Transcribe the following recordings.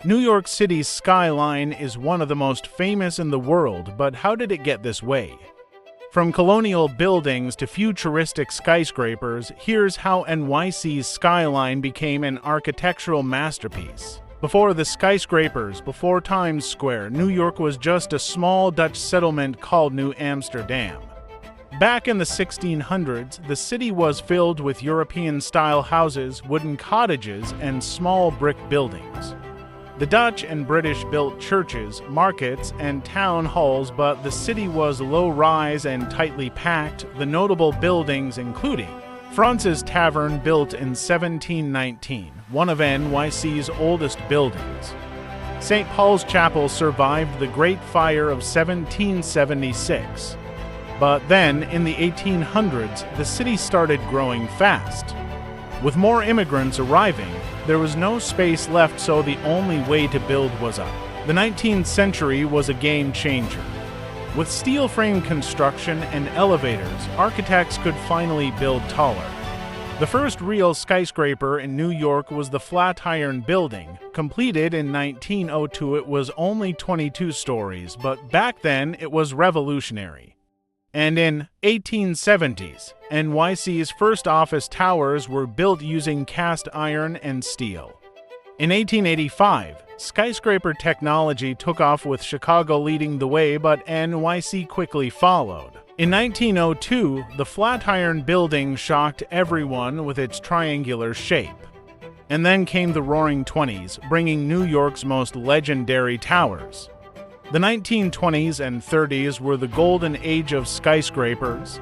New York City's skyline is one of the most famous in the world, but how did it get this way? From colonial buildings to futuristic skyscrapers, here's how NYC's skyline became an architectural masterpiece. Before the skyscrapers, before Times Square, New York was just a small Dutch settlement called New Amsterdam. Back in the 1600s, the city was filled with European-style houses, wooden cottages, and small brick buildings. The Dutch and British built churches, markets, and town halls, but the city was low-rise and tightly packed, the notable buildings including France's Tavern, built in 1719, one of NYC's oldest buildings. St. Paul's Chapel survived the Great Fire of 1776. But then, in the 1800s, the city started growing fast. With more immigrants arriving, there was no space left, so the only way to build was up. The 19th century was a game changer. With steel frame construction and elevators, architects could finally build taller. The first real skyscraper in New York was the Flatiron Building. Completed in 1902, it was only 22 stories, but back then it was revolutionary. And in 1870s, NYC's first office towers were built using cast iron and steel. In 1885, skyscraper technology took off with Chicago leading the way, but NYC quickly followed. In 1902, the Flatiron Building shocked everyone with its triangular shape. And then came the Roaring '20s, bringing New York's most legendary towers. The 1920s and 30s were the golden age of skyscrapers.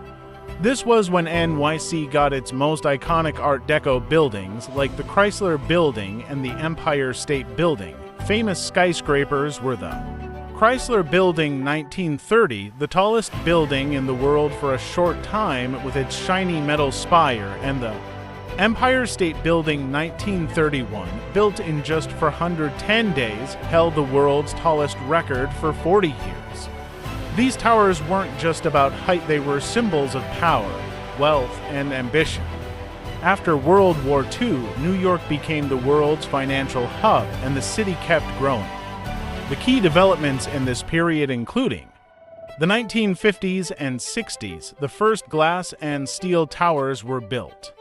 This was when NYC got its most iconic Art Deco buildings, like the Chrysler Building and the Empire State Building. Famous skyscrapers were the Chrysler Building 1930, the tallest building in the world for a short time with its shiny metal spire, and the Empire State Building 1931, built in just 410 days, held the world's tallest record for 40 years. These towers weren't just about height, they were symbols of power, wealth, and ambition. After World War II, New York became the world's financial hub, and the city kept growing. The key developments in this period including the 1950s and 60s, the first glass and steel towers were built.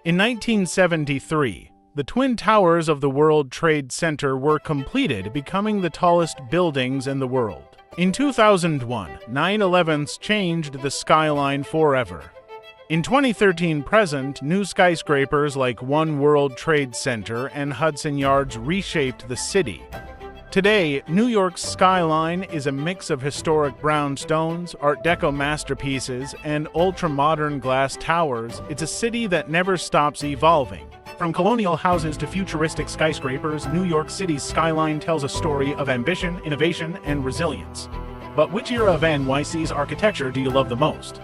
In 1973, the Twin Towers of the World Trade Center were completed, becoming the tallest buildings in the world. In 2001, 9/11s changed the skyline forever. In 2013-present, new skyscrapers like One World Trade Center and Hudson Yards reshaped the city. Today, New York's skyline is a mix of historic brownstones, Art Deco masterpieces, and ultra-modern glass towers. It's a city that never stops evolving. From colonial houses to futuristic skyscrapers, New York City's skyline tells a story of ambition, innovation, and resilience. But which era of NYC's architecture do you love the most?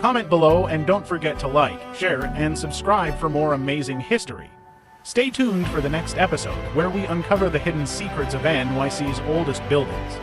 Comment below, and don't forget to like, share, and subscribe for more amazing history. Stay tuned for the next episode, where we uncover the hidden secrets of NYC's oldest buildings.